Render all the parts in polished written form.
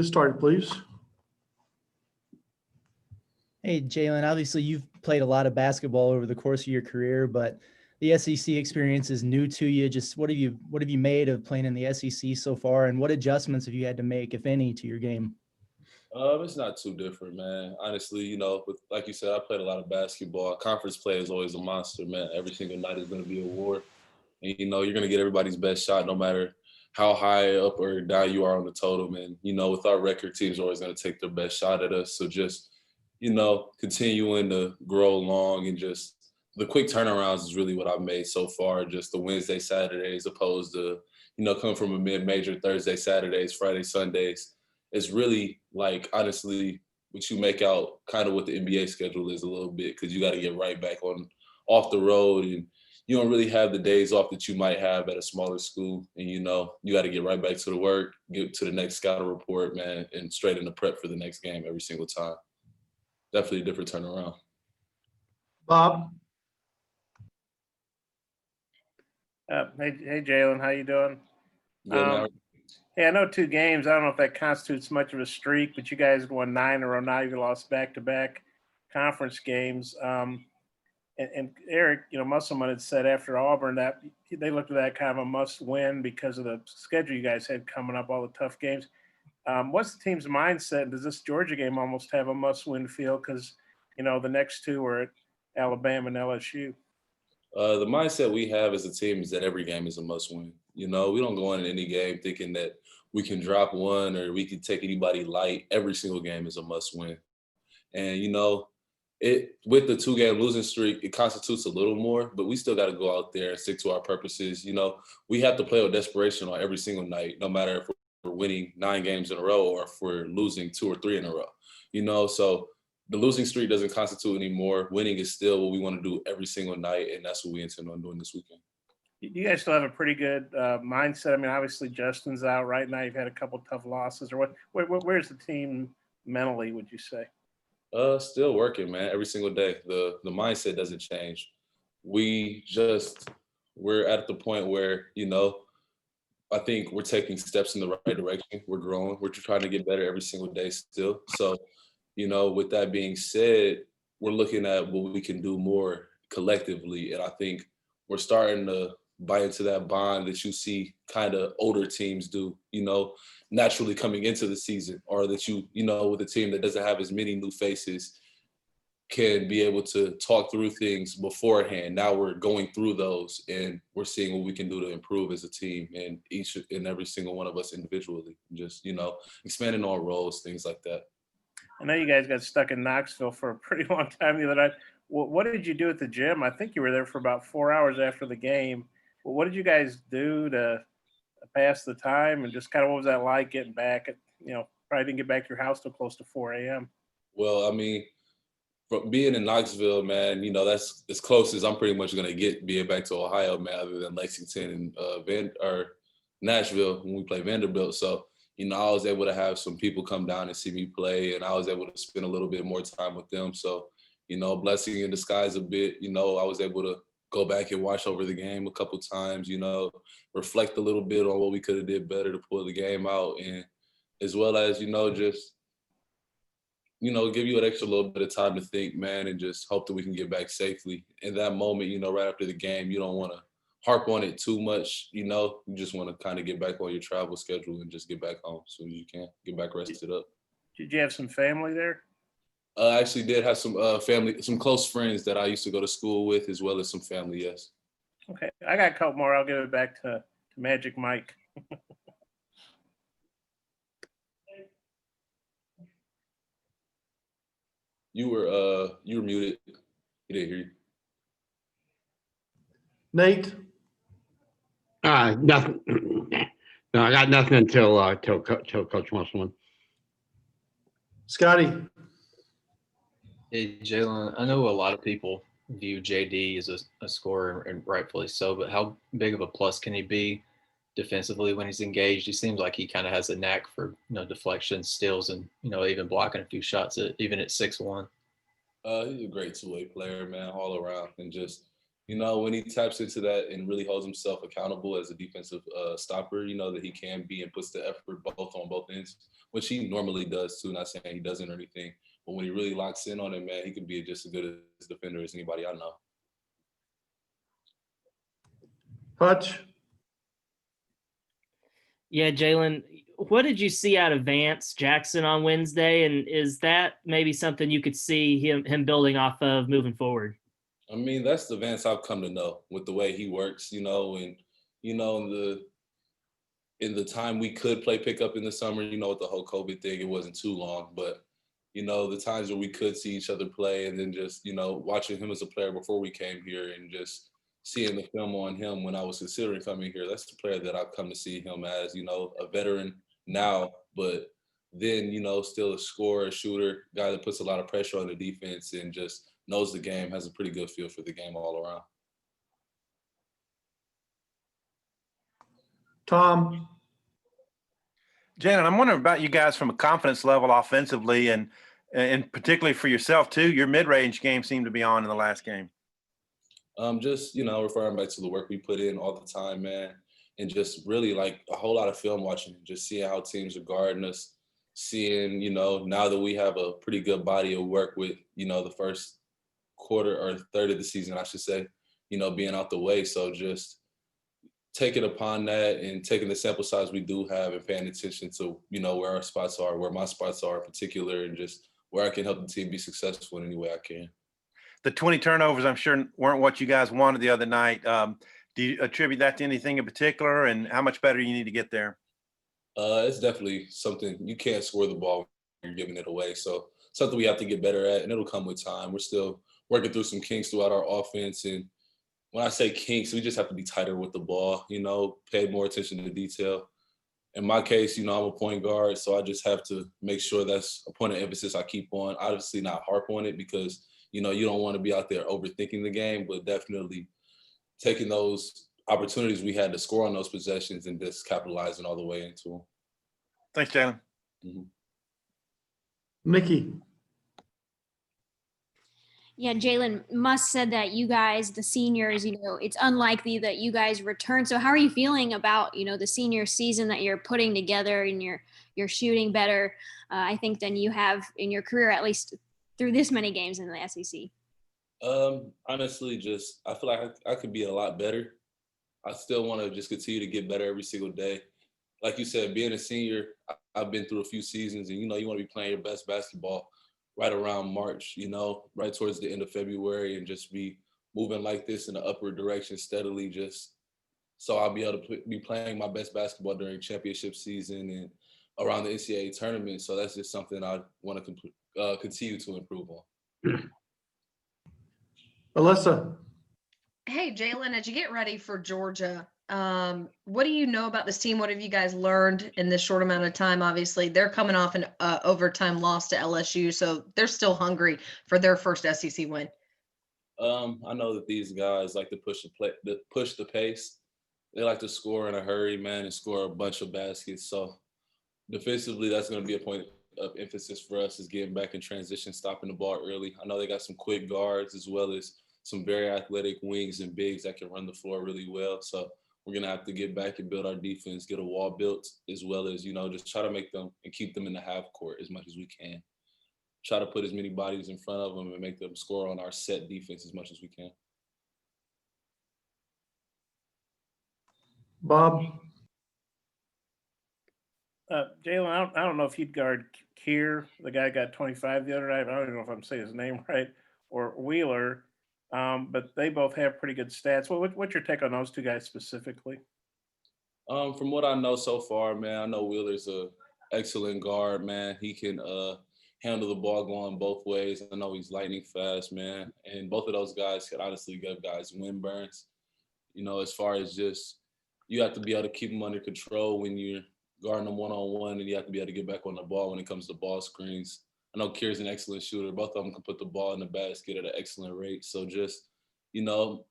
Get started, please. Hey, Jalen, obviously you've played a lot of basketball over the course of your career, but the SEC experience is new to you. Just what have you made of playing in the SEC so far, and what adjustments have you had to make, if any, to your game? It's not too different, man. Honestly, with, like you said, I played a lot of basketball. Conference play is always a monster, man. Every single night is going to be a war. And, you're going to get everybody's best shot no matter how high up or down you are on the totem. And, with our record, teams are always going to take their best shot at us. So just, continuing to grow along and just the quick turnarounds is really what I've made so far. Just the Wednesday, Saturdays, opposed to, coming from a mid-major Thursday, Saturdays, Friday, Sundays. It's really like, honestly, what you make out kind of what the NBA schedule is a little bit, because you got to get right back on off the road, and you don't really have the days off that you might have at a smaller school. And, you got to get right back to the work, get to the next scouting report, man, and straight into prep for the next game every single time. Definitely a different turnaround. Bob? Hey, Jalen, how you doing? Good, man. Hey, I know 2 games. I don't know if that constitutes much of a streak, but you guys won 9 in a row now. You lost back-to-back conference games. And Eric, Musselman had said after Auburn that they looked at that kind of a must-win because of the schedule you guys had coming up, all the tough games. What's the team's mindset? Does this Georgia game almost have a must-win feel? Because, the next 2 are at Alabama and LSU. The mindset we have as a team is that every game is a must-win. We don't go into any game thinking that we can drop one or we can take anybody light. Every single game is a must-win. And, with the 2-game losing streak, it constitutes a little more, but we still got to go out there and stick to our purposes. We have to play with desperation on every single night, no matter if we're winning 9 games in a row or if we're losing 2 or 3 in a row. So the losing streak doesn't constitute anymore. Winning is still what we want to do every single night, and that's what we intend on doing this weekend. You guys still have a pretty good mindset. I mean, obviously Justin's out right now. You've had a couple of tough losses. Or where's the team mentally, would you say? Still working, man, every single day. The mindset doesn't change. We're at the point where, I think we're taking steps in the right direction. We're growing. We're trying to get better every single day still. So, with that being said, we're looking at what we can do more collectively. And I think we're starting to buy into that bond that you see kind of older teams do, naturally coming into the season, or that with a team that doesn't have as many new faces can be able to talk through things beforehand. Now we're going through those and we're seeing what we can do to improve as a team, and each and every single one of us individually, just, expanding on roles, things like that. I know you guys got stuck in Knoxville for a pretty long time the other night. What did you do at the gym? I think you were there for about 4 hours after the game. What did you guys do to pass the time, and just kind of what was that like getting back at, probably didn't get back to your house till close to 4 a.m. Well, I mean, from being in Knoxville, man, that's as close as I'm pretty much going to get being back to Ohio, man, other than Lexington and Nashville when we play Vanderbilt. So, I was able to have some people come down and see me play, and I was able to spend a little bit more time with them. So, blessing in disguise a bit. I was able to go back and watch over the game a couple times, reflect a little bit on what we could have did better to pull the game out, and as well as, just, give you an extra little bit of time to think, man, and just hope that we can get back safely. In that moment, right after the game, you don't want to harp on it too much, you just want to kind of get back on your travel schedule and just get back home as soon as you can, get back rested up. Did you have some family there? I actually did have some family, some close friends that I used to go to school with, as well as some family, yes. Okay, I got a couple more. I'll give it back to Magic Mike. You were muted. He didn't hear you. Nate? Nothing. No, I got nothing until Coach Musselman. Scotty? Hey, Jalen, I know a lot of people view JD as a scorer, and rightfully so, but how big of a plus can he be defensively when he's engaged? He seems like he kind of has a knack for, deflections, steals, and, even blocking a few shots, even at 6'1". He's a great two-way player, man, all around. And just, You know, when he taps into that and really holds himself accountable as a defensive stopper, you know, that he can be and puts the effort both on both ends, which he normally does too. Not saying he doesn't or anything, but when he really locks in on it, man, he can be just as good a defender as anybody I know. Hutch, Yeah, Jalen, what did you see out of Vance Jackson on Wednesday? And is that maybe something you could see him building off of moving forward? I mean, that's the Vance I've come to know with the way he works, you know, and you know, in the time we could play pickup in the summer, you know, with the whole COVID thing, it wasn't too long, but you know, the times where we could see each other play and then just, you know, watching him as a player before we came here and just seeing the film on him when I was considering coming here, that's the player that I've come to see him as, you know, a veteran now, but then, you know, still a scorer, a shooter, guy that puts a lot of pressure on the defense and just knows the game, has a pretty good feel for the game all around. Tom, Jalen, I'm wondering about you guys from a confidence level offensively and particularly for yourself too. Your mid-range game seemed to be on in the last game. Just, you know, referring back to the work we put in all the time, man, and just really like a whole lot of film watching, just seeing how teams are guarding us, seeing, you know, now that we have a pretty good body of work with, you know, the first quarter or third of the season, I should say, you know, being out the way. So just taking upon that and taking the sample size we do have and paying attention to, you know, where our spots are, where my spots are in particular, and just where I can help the team be successful in any way I can. The 20 turnovers, I'm sure, weren't what you guys wanted the other night. Do you attribute that to anything in particular, and how much better you need to get there? It's definitely something you can't score the ball when you're giving it away. So something we have to get better at, and it'll come with time. We're still working through some kinks throughout our offense. And when I say kinks, we just have to be tighter with the ball, you know, pay more attention to detail. In my case, you know, I'm a point guard, so I just have to make sure that's a point of emphasis I keep on. Obviously not harp on it because, you know, you don't want to be out there overthinking the game, but definitely taking those opportunities we had to score on those possessions and just capitalizing all the way into them. Thanks, Jalen. Mm-hmm. Mickey, Yeah, Jalen Musk said that you guys, the seniors, it's unlikely that you guys return. So how are you feeling about, the senior season that you're putting together and you're shooting better, I think, than you have in your career, at least through this many games in the SEC? Honestly, just I feel like I could be a lot better. I still want to just continue to get better every single day. Like you said, being a senior, I've been through a few seasons, and you want to be playing your best basketball right around March, right towards the end of February, and just be moving like this in the upward direction steadily, just so I'll be able to be playing my best basketball during championship season and around the NCAA tournament. So that's just something I want to continue to improve on. Alyssa, Hey, Jalen, as you get ready for Georgia, what do you know about this team? What have you guys learned in this short amount of time? Obviously, they're coming off an overtime loss to LSU, so they're still hungry for their first SEC win. I know that these guys like to push the pace. They like to score in a hurry, man, and score a bunch of baskets. So defensively, that's going to be a point of emphasis for us, is getting back in transition, stopping the ball early. I know they got some quick guards as well as some very athletic wings and bigs that can run the floor really well. So we're going to have to get back and build our defense, get a wall built, as well as, just try to make them and keep them in the half court as much as we can. Try to put as many bodies in front of them and make them score on our set defense as much as we can. Bob, Jalen, I don't know if you'd guard Keir, the guy got 25 the other night. I don't even know if I'm saying his name right, or Wheeler. But they both have pretty good stats. What's your take on those two guys specifically? From what I know so far, man, I know Wheeler's a excellent guard, man. He can handle the ball going both ways. I know he's lightning fast, man. And both of those guys could honestly give guys windburns. As far as just, you have to be able to keep them under control when you're guarding them one-on-one, and you have to be able to get back on the ball when it comes to ball screens. I know Kier's an excellent shooter. Both of them can put the ball in the basket at an excellent rate. So just,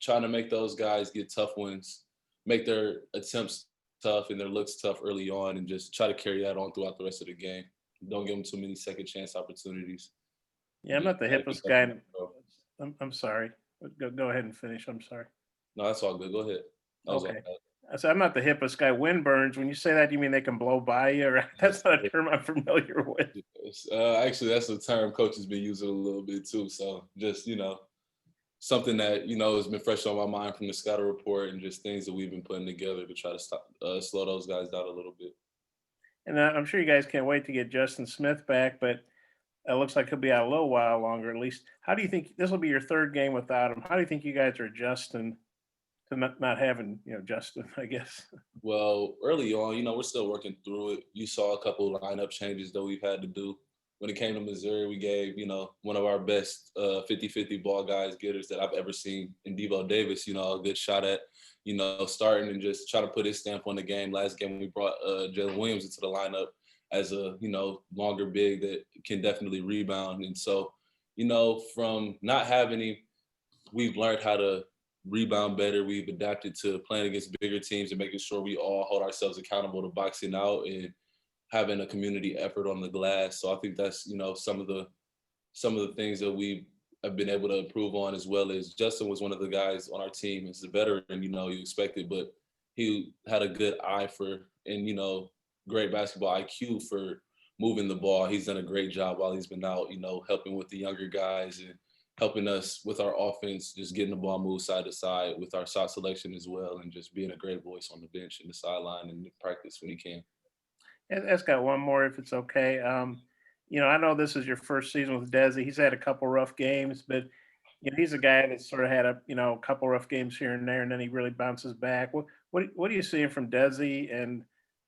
trying to make those guys get tough ones, make their attempts tough and their looks tough early on, and just try to carry that on throughout the rest of the game. Don't give them too many second chance opportunities. Yeah, I'm not the hippest guy. I'm sorry. Go ahead and finish. I'm sorry. No, that's all good. Go ahead. That was all Okay. bad. I said, I'm not the hippest guy. Wind burns. When you say that, you mean they can blow by you? Or that's not a term I'm familiar with. Actually, that's a term coach has been using a little bit too. So just, something that, has been fresh on my mind from the scouting report and just things that we've been putting together to try to slow those guys down a little bit. And I'm sure you guys can't wait to get Justin Smith back, but it looks like he'll be out a little while longer at least. How do you think this will be your third game without him? How do you think you guys are adjusting to not having, Justin, I guess? Well, early on, we're still working through it. You saw a couple of lineup changes that we've had to do. When it came to Missouri, we gave, one of our best 50-50 ball guys, getters that I've ever seen in Devo Davis, a good shot at, starting and just try to put his stamp on the game. Last game, we brought Jalen Williams into the lineup as a, longer big that can definitely rebound. And so, from not having him, we've learned how to rebound better. We've adapted to playing against bigger teams and making sure we all hold ourselves accountable to boxing out and having a community effort on the glass. So I think that's, some of the things that we have been able to improve on, as well as Justin was one of the guys on our team as a veteran, you expected, but he had a good eye for, and, great basketball IQ for moving the ball. He's done a great job while he's been out, helping with the younger guys and helping us with our offense, just getting the ball moved side to side with our shot selection as well, and just being a great voice on the bench and the sideline and practice when he can. That's got one more, if it's okay. I know this is your first season with Desi. He's had a couple rough games, but he's a guy that sort of had a couple rough games here and there, and then he really bounces back. What are you seeing from Desi, and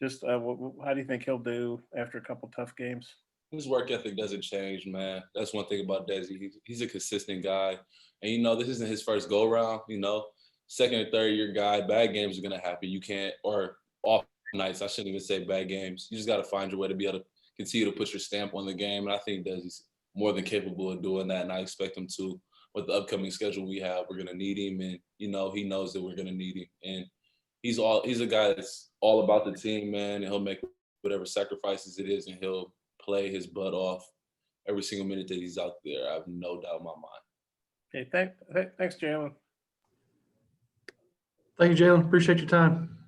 just how do you think he'll do after a couple tough games? His work ethic doesn't change, man. That's one thing about Desi. He's a consistent guy, and this isn't his first go round. Second or third year guy, bad games are gonna happen. You can't, or off nights. I shouldn't even say bad games. You just got to find your way to be able to continue to put your stamp on the game. And I think Desi's more than capable of doing that. And I expect him to. With the upcoming schedule we have, we're going to need him. And, he knows that we're going to need him. And he's a guy that's all about the team, man. And he'll make whatever sacrifices it is, and he'll play his butt off every single minute that he's out there. I have no doubt in my mind. Okay, thanks, Jalen. Thank you, Jalen. Appreciate your time.